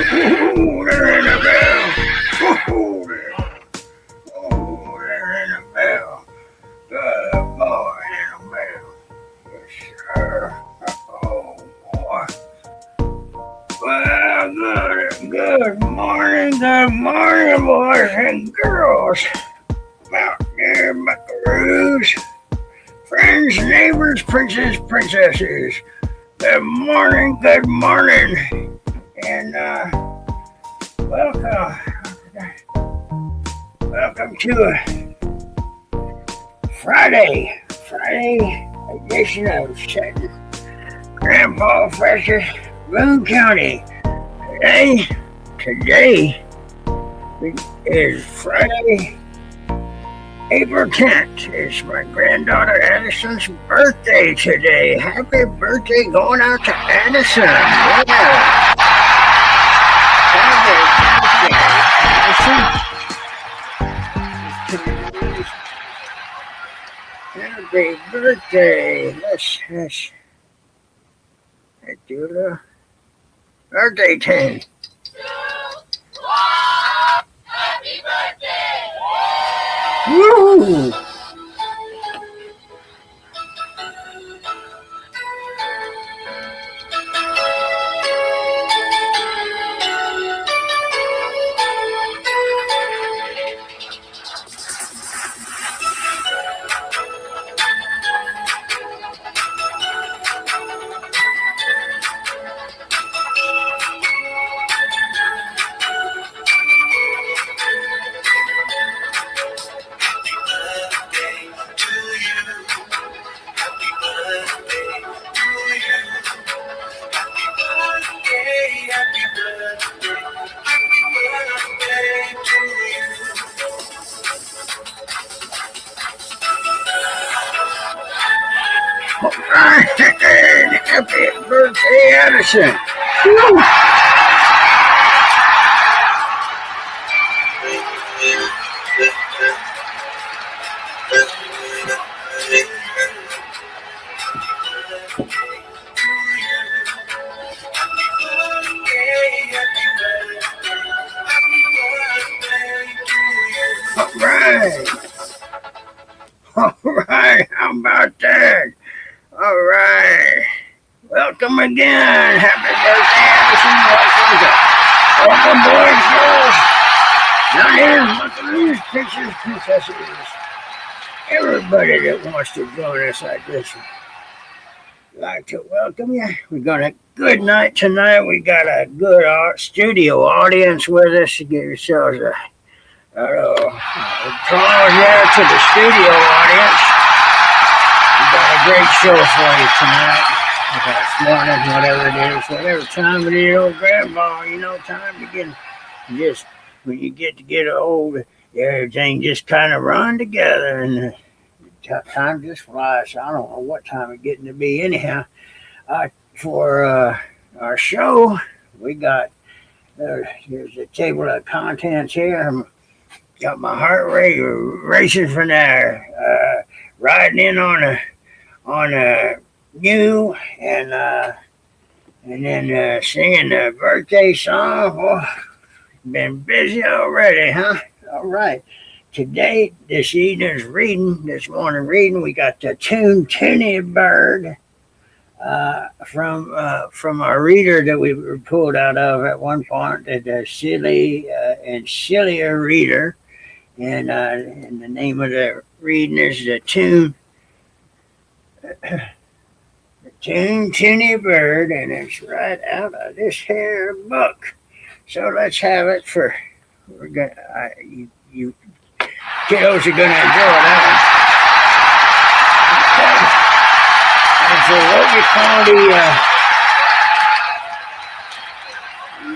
Oh, they're in the bell. Oh, they're in the bell. Good boy in the bell. Yes, sir. Oh, boy. Well, good morning, boys and girls. Out there, buckaroos, friends, neighbors, princesses. Good morning, and welcome to a Friday edition of Settin, Grampaw, Festus, Boone County. Today is Friday, April 10th. It's my granddaughter Addison's birthday today. Happy birthday going out to Addison. Yeah. Happy birthday. Let's do a little birthday tune. Happy birthday! Woo! Happy birthday, Addison. Woo. All right, how about that? All right. Welcome again. Happy birthday, Addison. Welcome, boys, girls. Now here's buckaroos, princesses. Everybody that wants to join us like this, I'd like to welcome you. We got a good night tonight. We got a good studio audience with us. Give yourselves a applause there to the studio audience. Got a great show for you tonight. This morning, whatever time it is, old grandma, time to get, when you get old, everything just kind of run together and time just flies. So I don't know what time it's getting to be anyhow. For our show, we got, here's a table of contents here. Got my heart rate racing from there. Riding in on a new and then singing the birthday song. Oh, been busy already, huh? All right. This morning reading, we got the Toontoony Bird from our reader that we were pulled out of at one point, the Silly and Sillier reader. And the name of the reading is the Toontoony Bird, and it's right out of this here book. So let's have it you kiddos are gonna enjoy that one. And for what we call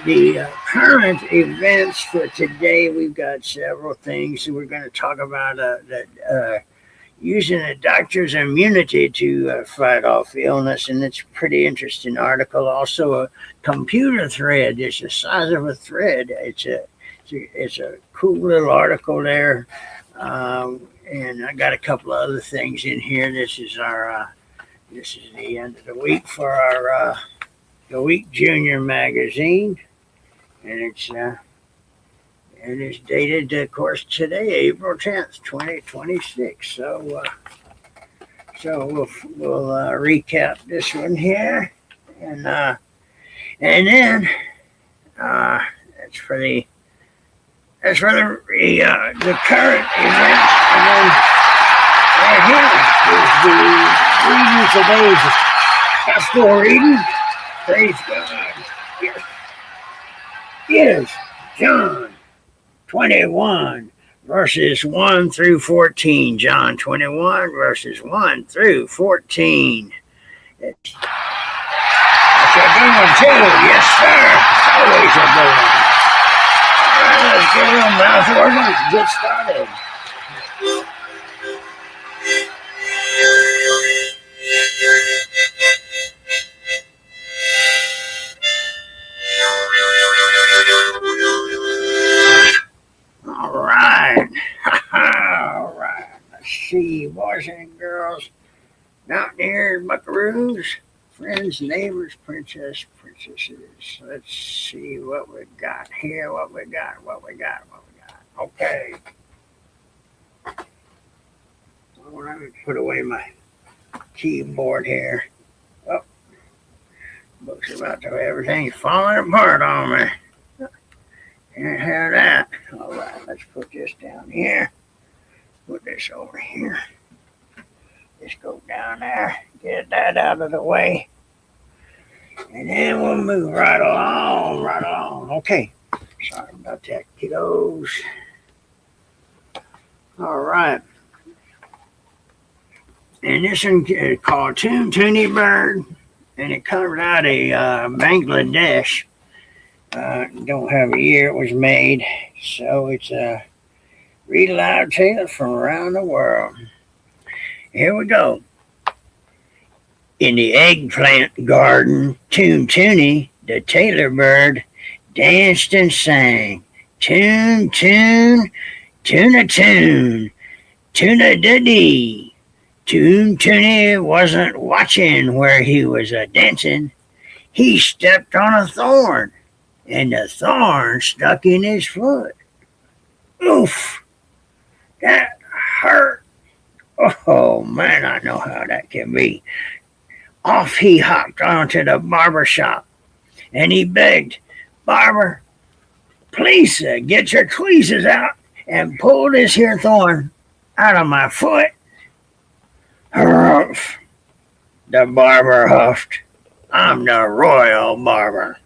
the current events for today, we've got several things that we're going to talk about. Using a doctor's immunity to fight off illness, and it's a pretty interesting article. Also, a computer thread. It's the size of a thread. It's a cool little article there, and I got a couple of other things in here. This is the end of the week for our the Week Junior magazine. and it's dated, of course, today, April 10th, 2026. So we'll recap this one here, and then that's for the current events, and then right here is the reading today's gospel reading. Praise God. Yes, John 21 verses 1 through 14. John 21 verses 1 through 14. That's a good one too. Yes, sir. Always a good one. All right, let's get a little mouth organ and get started. All right. All right. Let's see, boys and girls, mountaineers, buckaroos, friends, neighbors, princesses. Let's see what we got here. What we got. Okay. Let me put away my keyboard here. Oh, books about to everything's falling apart on me. Can't have that. All right, let's put this down here. Put this over here. Just go down there. Get that out of the way. And then we'll move right along. Okay. Sorry about that, kiddos. All right. And this one is called Toontoony Bird, and it comes out of Bangladesh. Don't have a year it was made, so it's a read aloud tale from around the world. Here we go. In the eggplant garden, Toontoony, the tailor bird, danced and sang. Toon, toon, toon-a-toon, toon-a-da-dee. Toontoony wasn't watching where he was a-dancing. He stepped on a thorn, and the thorn stuck in his foot. Oof! That hurt. Oh, man, I know how that can be. Off he hopped onto the barber shop, and he begged, "Barber, please, get your tweezers out and pull this here thorn out of my foot." Huff! The barber huffed. "I'm the royal barber.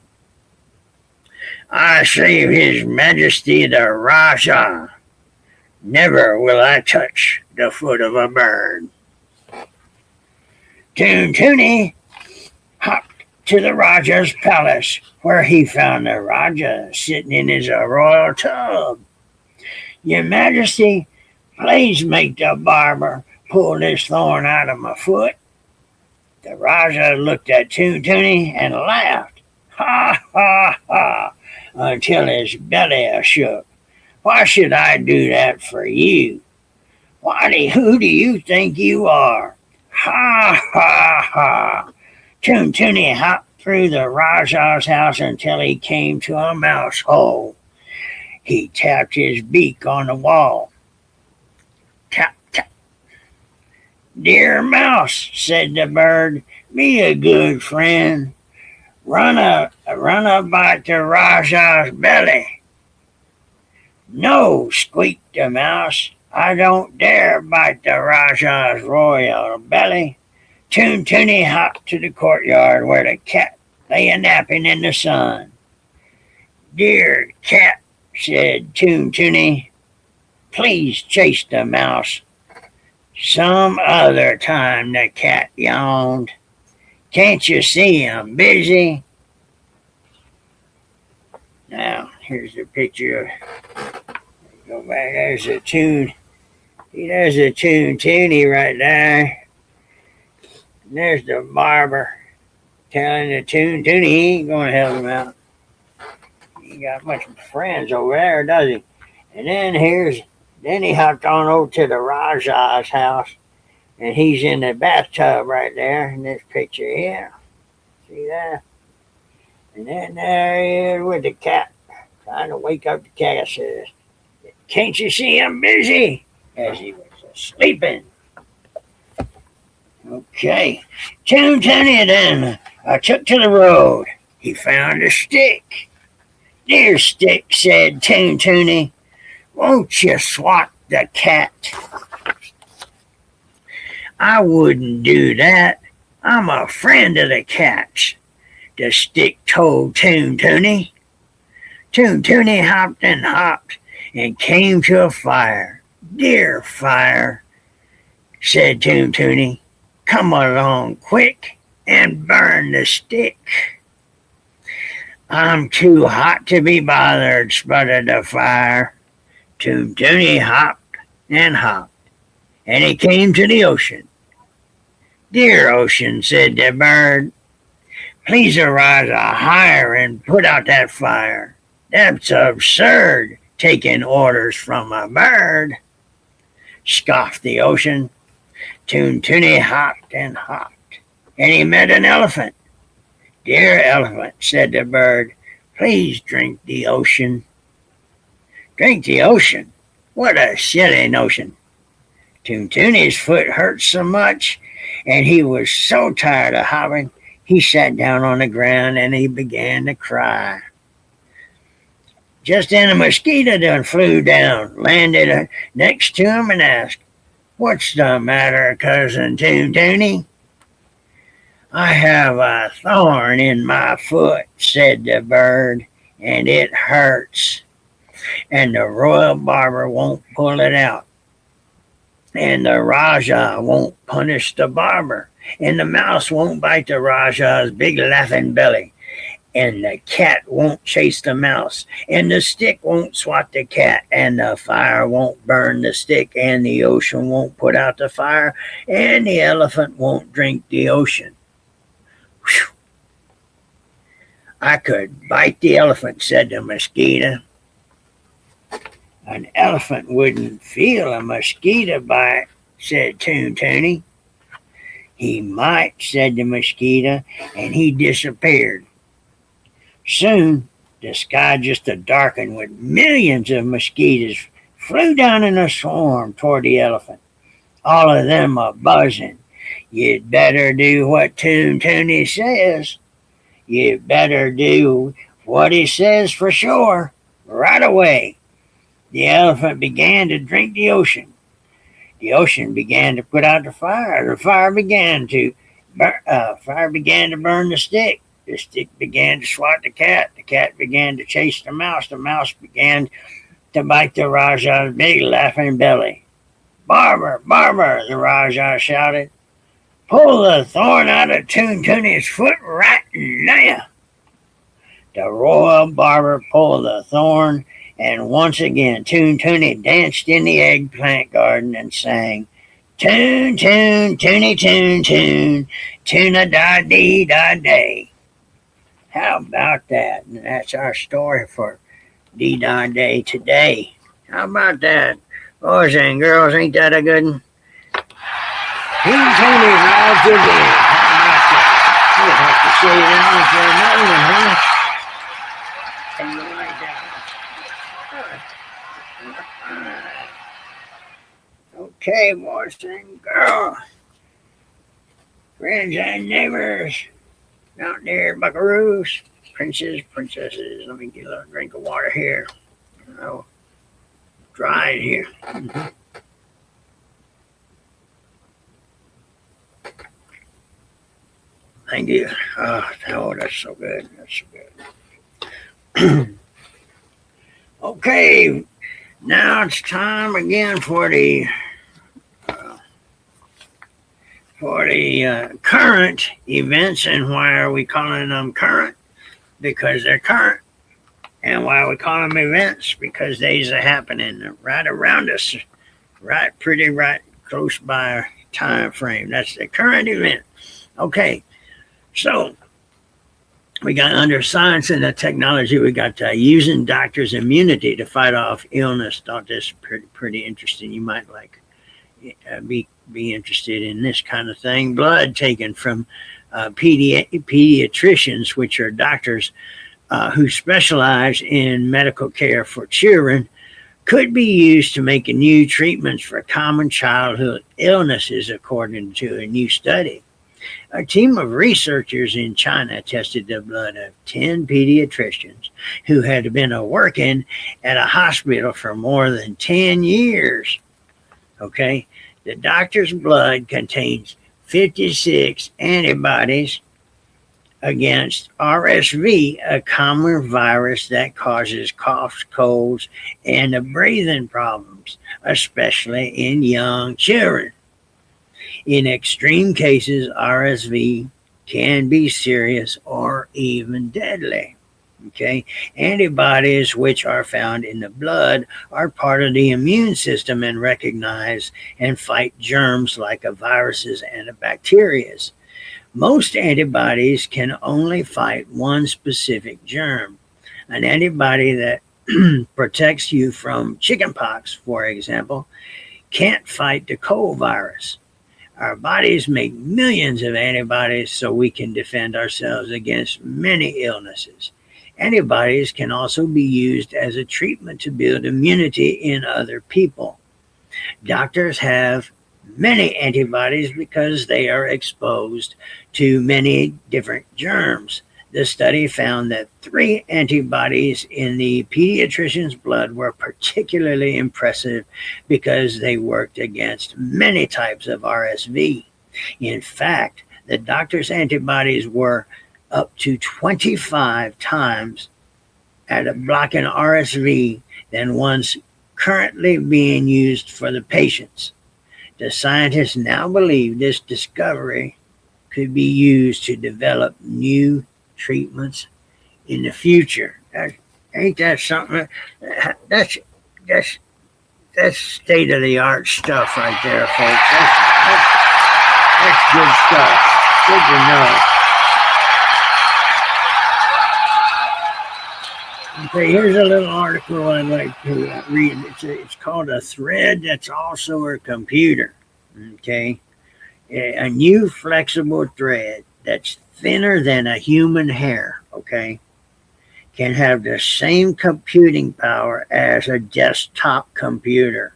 I save His Majesty the Rajah. Never will I touch the foot of a bird." Toontoony hopped to the Rajah's palace, where he found the Rajah sitting in his royal tub. "Your Majesty, please make the barber pull this thorn out of my foot." The Rajah looked at Toontoony and laughed. Ha, ha, ha, until his belly shook. "Why should I do that for you? Who do you think you are? Ha, ha, ha." Toontoony hopped through the Rajah's house until he came to a mouse hole. He tapped his beak on the wall. Tap, tap. "Dear mouse," said the bird, "be a good friend. Run a bite to Rajah's belly." "No," squeaked the mouse, "I don't dare bite the Rajah's royal belly." Toontoony hopped to the courtyard where the cat lay a-napping in the sun. "Dear cat," said Toontoony, "please chase the mouse." "Some other time," the cat yawned. "Can't you see I'm busy?" Now, here's the picture. Go back, there's a tune. There's a Toontoony right there. And there's the barber telling the Toontoony he ain't going to help him out. He ain't got much friends over there, does he? And then he hopped on over to the Rajah's house, and he's in the bathtub right there in this picture here. See that? And then there he is with the cat. trying to wake up the cat, says, "Can't you see I'm busy?" As he was sleeping. Okay. Tootoony then took to the road. He found a stick. "Dear stick," said Toontoony, "won't you swat the cat?" "I wouldn't do that. I'm a friend of the cat's," the stick told Toontoony. Toontoony hopped and hopped and came to a fire. "Dear fire," said Toontoony, "come along quick and burn the stick." "I'm too hot to be bothered," sputtered the fire. Toontoony hopped and hopped, and he came to the ocean. "Dear ocean," said the bird, "please arise higher and put out that fire. That's absurd, taking orders from a bird," scoffed the ocean. Toontoony hopped and hopped, and he met an elephant. "Dear elephant," said the bird, "please drink the ocean." "Drink the ocean? What a silly notion." Toontoony's foot hurt so much, and he was so tired of hopping, he sat down on the ground and he began to cry. Just then a mosquito done flew down, landed next to him, and asked, "What's the matter, Cousin Toontoony?" "I have a thorn in my foot," said the bird, "and it hurts. And the royal barber won't pull it out. And the Rajah won't punish the barber. And the mouse won't bite the Rajah's big laughing belly. And the cat won't chase the mouse. And the stick won't swat the cat. And the fire won't burn the stick. And the ocean won't put out the fire. And the elephant won't drink the ocean." Whew. "I could bite the elephant," said the mosquito. "An elephant wouldn't feel a mosquito bite," said Toontoony. "He might," said the mosquito, and he disappeared. Soon the sky just darkened with millions of mosquitoes flew down in a swarm toward the elephant. All of them are buzzing. "You'd better do what Toontoony says. You'd better do what he says for sure, right away." The elephant began to drink the ocean. The ocean began to put out the fire. The fire began to burn the stick. The stick began to swat the cat. The cat began to chase the mouse. The mouse began to bite the Rajah's big laughing belly. "Barber, barber," the Rajah shouted, "pull the thorn out of Toontoony's foot right now." The royal barber pulled the thorn, and once again Toontoony danced in the eggplant garden and sang, "Toon, toon, toony, toon, toon, toon-a-da-dee-da-day." How about that? And that's our story for Dee-Da-Day today. How about that? Boys and girls, ain't that a good one? Toontoony rides again. How about that? We'll have to sit down for another one, huh? And you lie down. Okay, boys and girls, friends and neighbors, out there, buckaroos, princes, princesses. Let me get a little drink of water here. Oh, dry in here. Thank you. Oh, that's so good. That's so good. Okay, now it's time again for the current events. And why are we calling them current? Because they're current. And why we call them events? Because these are happening right around us, right close by time frame. That's the current event. Okay, so we got under science and the technology, we got using doctors' immunity to fight off illness. Thought this pretty interesting. You might like be interested in this kind of thing. Blood taken from pediatricians, which are doctors who specialize in medical care for children, could be used to make new treatments for common childhood illnesses, according to a new study. A team of researchers in China tested the blood of 10 pediatricians who had been working at a hospital for more than 10 years. Okay, the doctor's blood contains 56 antibodies against RSV, a common virus that causes coughs, colds, and breathing problems, especially in young children. In extreme cases, RSV can be serious or even deadly. Okay, antibodies, which are found in the blood, are part of the immune system and recognize and fight germs like viruses and bacteria. Most antibodies can only fight one specific germ. An antibody that protects you from chickenpox, for example, can't fight the cold virus. Our bodies make millions of antibodies so we can defend ourselves against many illnesses. Antibodies can also be used as a treatment to build immunity in other people. Doctors have many antibodies because they are exposed to many different germs. The study found that 3 antibodies in the pediatrician's blood were particularly impressive because they worked against many types of RSV. In fact, the doctor's antibodies were up to 25 times at blocking RSV than ones currently being used for the patients. The scientists now believe this discovery could be used to develop new treatments in the future. Ain't that something? That's state of the art stuff right there, folks. That's good stuff. Good to know. Okay, here's a little article I'd like to read. It's called A Thread That's Also a Computer. Okay, a new flexible thread that's thinner than a human hair. Okay, can have the same computing power as a desktop computer.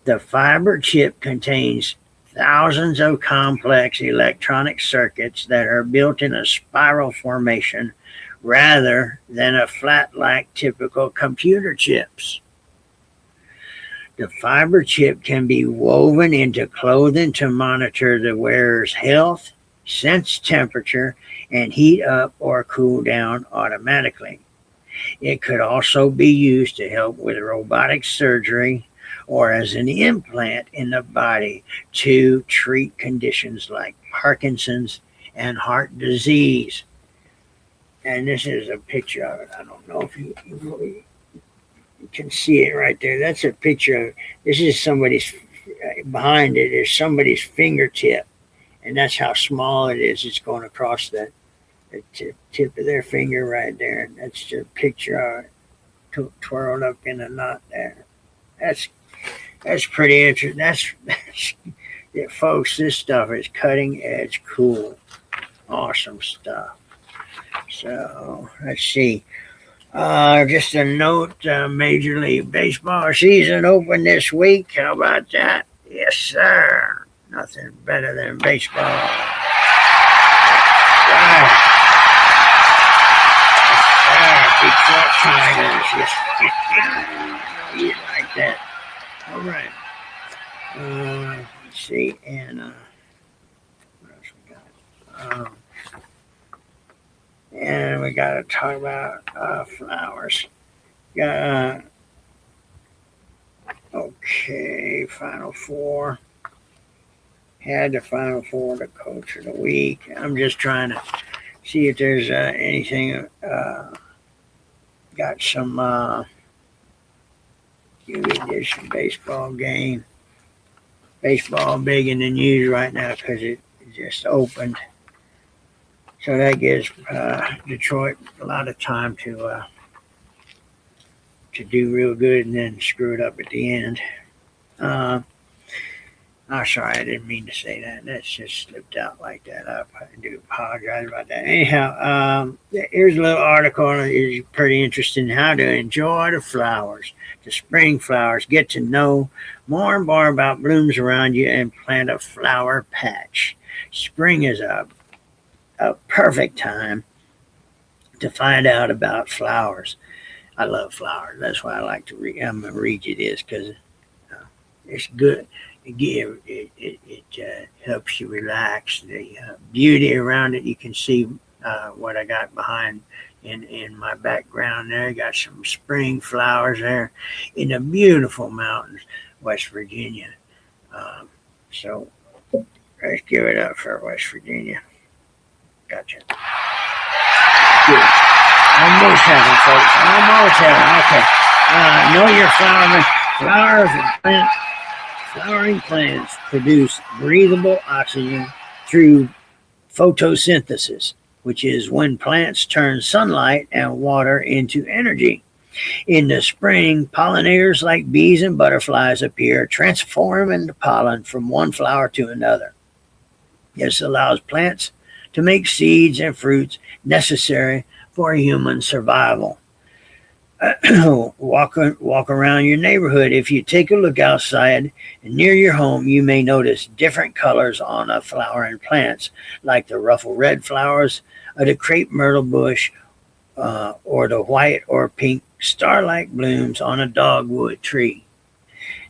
The fiber chip contains thousands of complex electronic circuits that are built in a spiral formation rather than a flat like typical computer chips. The fiber chip can be woven into clothing to monitor the wearer's health, sense temperature, and heat up or cool down automatically. It could also be used to help with robotic surgery or as an implant in the body to treat conditions like Parkinson's and heart disease. And this is a picture of it. I don't know if you can see it right there. That's a picture of, this is somebody's, behind it is somebody's fingertip. And that's how small it is. It's going across the tip of their finger right there. And that's just a picture of it twirled up in a knot there. That's pretty interesting. Yeah, folks, this stuff is cutting edge cool. Awesome stuff. So let's see. Just a note, Major League Baseball season opened this week. How about that? Yes, sir. Nothing better than baseball. Right. Detroit Tigers. Yes. You like that. All right. Let's see. And what else we got? And we got to talk about flowers. Okay, Final Four. Had the Final Four, the Coach of the Week. I'm just trying to see if there's anything. Got some. There's some baseball game. Baseball big in the news right now because it just opened. So that gives Detroit a lot of time to do real good and then screw it up at the end. Oh, sorry, I didn't mean to say that. That's just slipped out like that. I do apologize about that. Anyhow, here's a little article. It's pretty interesting. How to enjoy the flowers, the spring flowers. Get to know more and more about blooms around you and plant a flower patch. Spring is a perfect time to find out about flowers. I love flowers. That's why I like to read. I'm gonna read you this because it's good. It helps you relax. The beauty around it, you can see what I got behind in my background there. Got some spring flowers there in the beautiful mountains, West Virginia. Um, so let's give it up for West Virginia. Gotcha. Good. Almost heaven, folks. Almost heaven. Okay. Know your flower. Flowers and plants. Flowering plants produce breathable oxygen through photosynthesis, which is when plants turn sunlight and water into energy. In the spring, pollinators like bees and butterflies appear, transforming the pollen from one flower to another. This allows plants to make seeds and fruits necessary for human survival. Walk around your neighborhood. If you take a look outside near your home, you may notice different colors on a flowering plants, like the ruffle red flowers of the crepe myrtle bush, or the white or pink starlight blooms on a dogwood tree.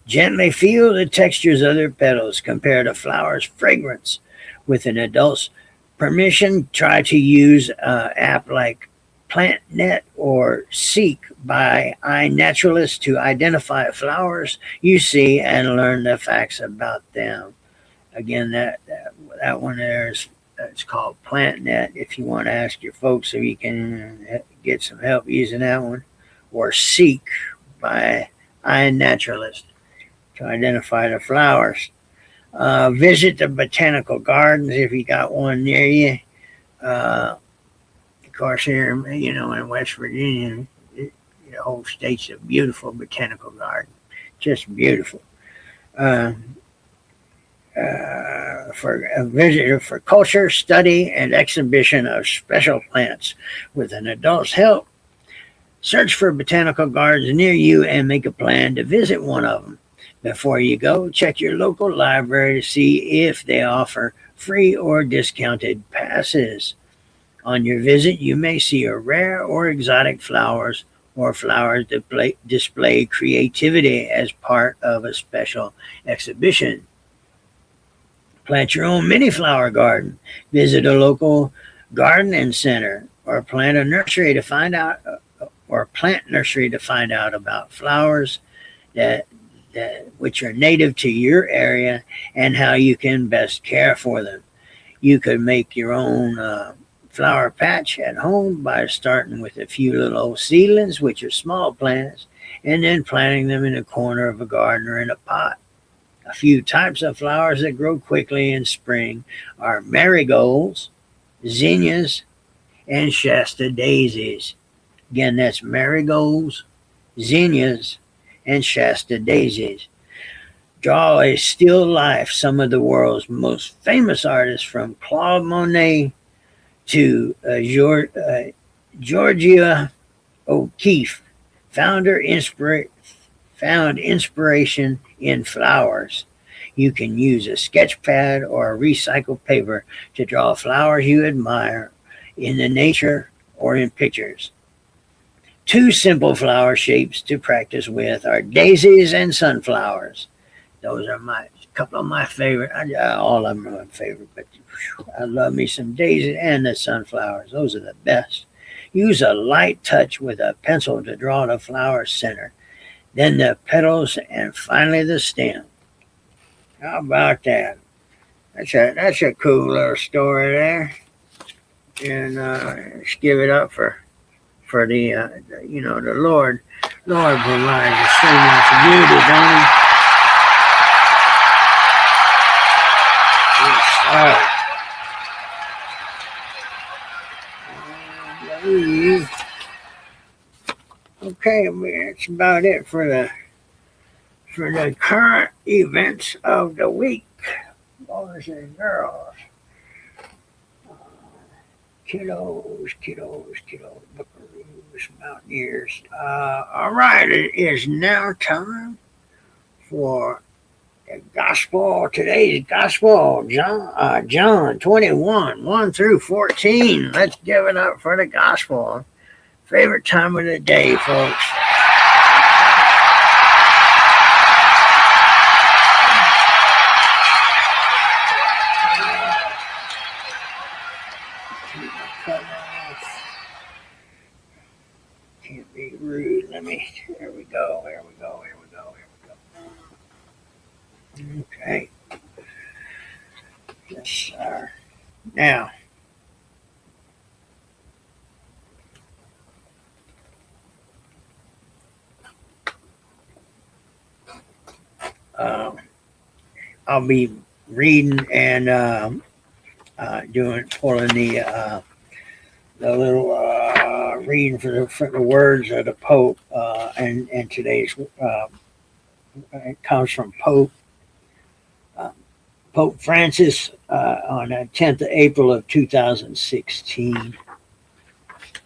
Gently feel the textures of their petals. Compare the flower's fragrance with an adult's permission. Try to use an app like PlantNet or Seek by iNaturalist to identify flowers you see and learn the facts about them. Again, that one there is it's called PlantNet. If you want to ask your folks if you can get some help using that one, or Seek by iNaturalist to identify the flowers. Visit the botanical gardens if you got one near you. Of course, here, in West Virginia, the whole state's a beautiful botanical garden, just beautiful. Uh, for a visitor for culture, study, and exhibition of special plants. With an adult's help, search for botanical gardens near you and make a plan to visit one of them. Before you go, check your local library to see if they offer free or discounted passes. On your visit, you may see a rare or exotic flowers or flowers display creativity as part of a special exhibition. Plant your own mini flower garden. Visit a local garden and center, or plant nursery to find out about flowers that which are native to your area and how you can best care for them. You could make your own flower patch at home by starting with a few little old seedlings, which are small plants, and then planting them in a corner of a garden or in a pot. A few types of flowers that grow quickly in spring are marigolds, zinnias, and Shasta daisies. Again, that's marigolds, zinnias, and Shasta daisies. Draw a still life. Some of the world's most famous artists, from Claude Monet to Georgia O'Keeffe, found inspiration in flowers. You can use a sketch pad or a recycled paper to draw flowers you admire in the nature or in pictures. Two simple flower shapes to practice with are daisies and sunflowers. Those are a couple of my favorite. All of them are my favorite, but I love me some daisies and the sunflowers. Those are the best. Use a light touch with a pencil to draw the flower center, then the petals, and finally the stem. How about that? That's a cool little story there, and let's give it up for the Lord. Lord provides so much beauty, don't He? Yes, okay, that's about it for the current events of the week. boys and girls, uh, kiddos, buckaroos, mountaineers. All right, it is now time for the gospel. Today's gospel, John 21, 1 through 14. Let's give it up for the gospel. Favorite time of the day, folks. Can't be rude. Here we go. Okay. Yes, sir. Now, um, I'll be reading and pulling the little reading for the words of the Pope, and today's it comes from uh, Pope Francis on the 10th of April of 2016.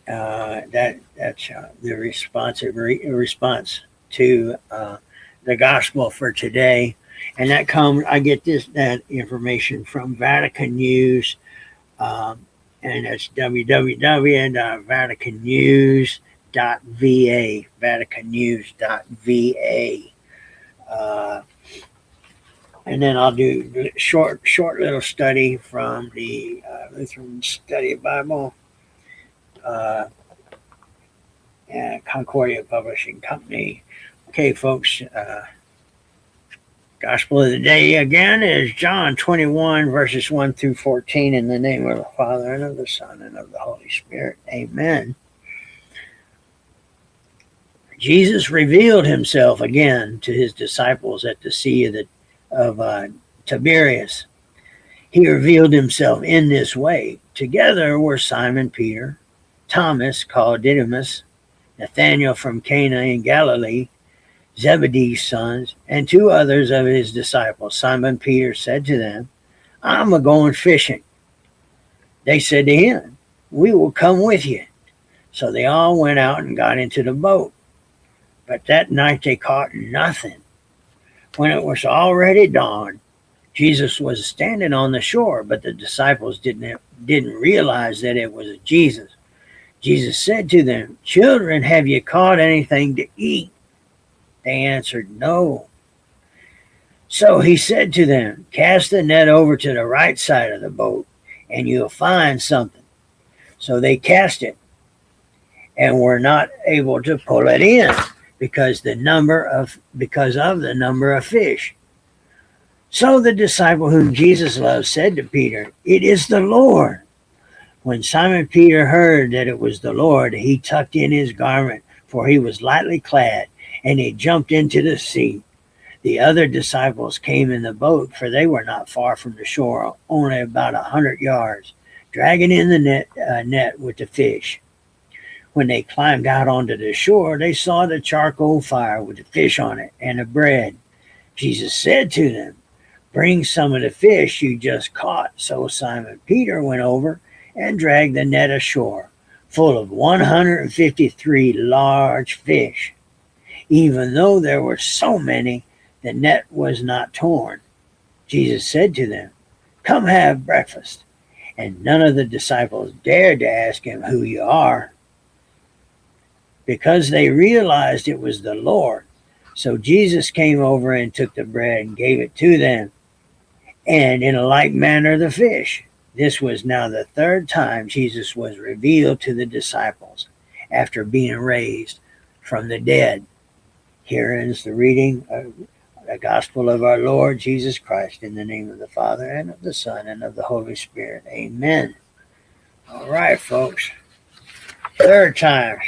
That's the response to the gospel for today, and I get that information from Vatican News, and that's www.vaticannews.va, vaticannews.va. And then I'll do short little study from the Lutheran Study Bible, and Concordia Publishing Company. Okay, folks. Gospel of the day again is John 21, verses 1 through 14, in the name of the Father, and of the Son, and of the Holy Spirit. Amen. Jesus revealed himself again to his disciples at the Sea of Tiberias. He revealed himself in this way. Together were Simon Peter, Thomas called Didymus, Nathanael from Cana in Galilee, Zebedee's sons, and two others of his disciples. Simon Peter said to them, I'm a-going fishing. They said to him, we will come with you. So they all went out and got into the boat. But that night they caught nothing. When it was already dawn, Jesus was standing on the shore, but the disciples didn't realize that it was Jesus. Jesus said to them, children, have you caught anything to eat? They answered, no. So he said to them, cast the net over to the right side of the boat, and you'll find something. So they cast it, and were not able to pull it in because of the number of fish. So the disciple whom Jesus loved said to Peter, it is the Lord. When Simon Peter heard that it was the Lord, he tucked in his garment, for he was lightly clad, and he jumped into the sea. The other disciples came in the boat, for they were not far from the shore, only about 100 yards, dragging in the net with the fish. When they climbed out onto the shore, they saw the charcoal fire with the fish on it and the bread. Jesus said to them, bring some of the fish you just caught. So Simon Peter went over and dragged the net ashore, full of 153 large fish. Even though there were so many, the net was not torn. Jesus said to them, come have breakfast. And none of the disciples dared to ask him who you are, because they realized it was the Lord. So Jesus came over and took the bread and gave it to them, and in a like manner the fish. This was now the third time Jesus was revealed to the disciples after being raised from the dead. Here ends the reading of the gospel of our Lord Jesus Christ, in the name of the Father, and of the Son, and of the Holy Spirit. Amen. All right, folks. Third time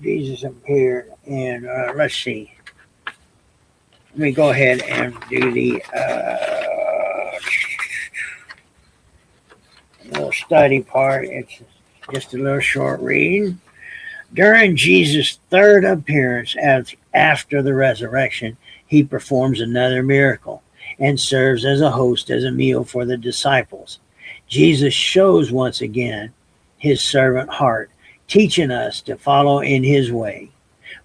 Jesus appeared. And let's see. Let me go ahead and do the little study part. It's just a little short reading. During Jesus' third appearance after the resurrection, he performs another miracle and serves as a host as a meal for the disciples. Jesus shows once again his servant heart, teaching us to follow in his way.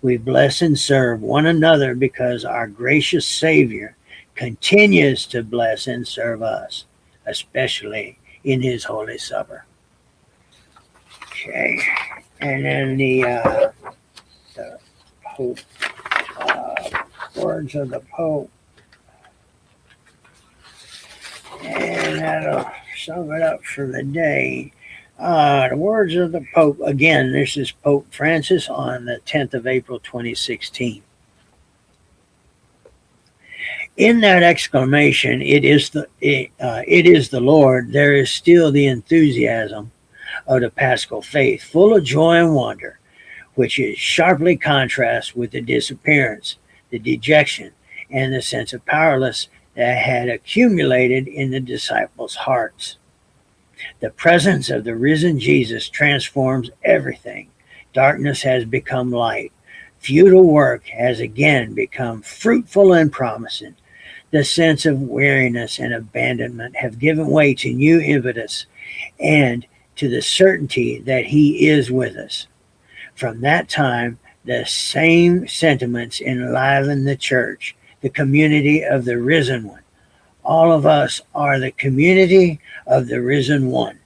We bless and serve one another because our gracious Savior continues to bless and serve us, especially in his Holy Supper. Okay, and then the Pope, words of the Pope, and that'll sum it up for the day. The words of the Pope, again, this is Pope Francis on the 10th of April 2016. In that exclamation, it is the Lord, there is still the enthusiasm of the Paschal faith, full of joy and wonder, which is sharply contrasts with the disappearance, the dejection, and the sense of powerlessness that had accumulated in the disciples' hearts. The presence of the risen Jesus transforms everything. Darkness has become light. Futile work has again become fruitful and promising. The sense of weariness and abandonment have given way to new impetus and to the certainty that he is with us. From that time, the same sentiments enliven the church, the community of the risen one. All of us are the community of the risen one.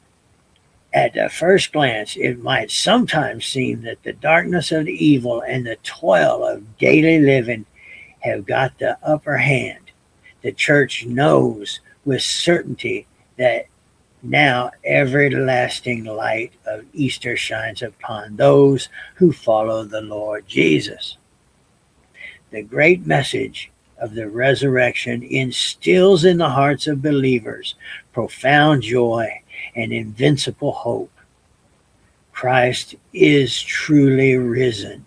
At the first glance, it might sometimes seem that the darkness of the evil and the toil of daily living have got the upper hand. The church knows with certainty that now everlasting light of Easter shines upon those who follow the Lord Jesus. The great message of the resurrection instills in the hearts of believers profound joy and invincible hope. Christ is truly risen.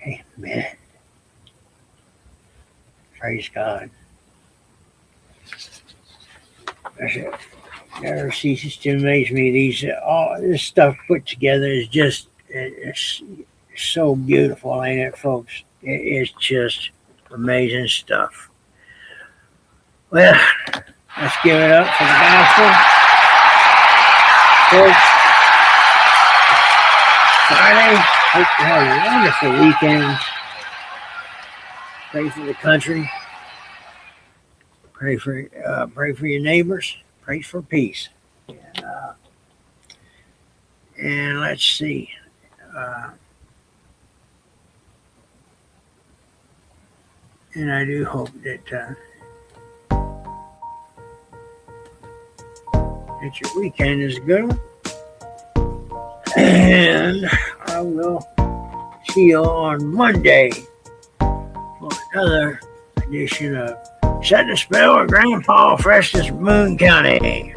Amen. Praise God. It never ceases to amaze me. All this stuff put together is just it's so beautiful, ain't it, folks? It's just amazing stuff. Well, let's give it up for the gospel, folks. Friday. Hope you have a wonderful weekend. Pray for the country. Pray for your neighbors. Pray for peace. And let's see. And I do hope that that your weekend is a good one. And I will see you on Monday for another edition of Settin' a Spell with Grampaw, Freshness, Moon County.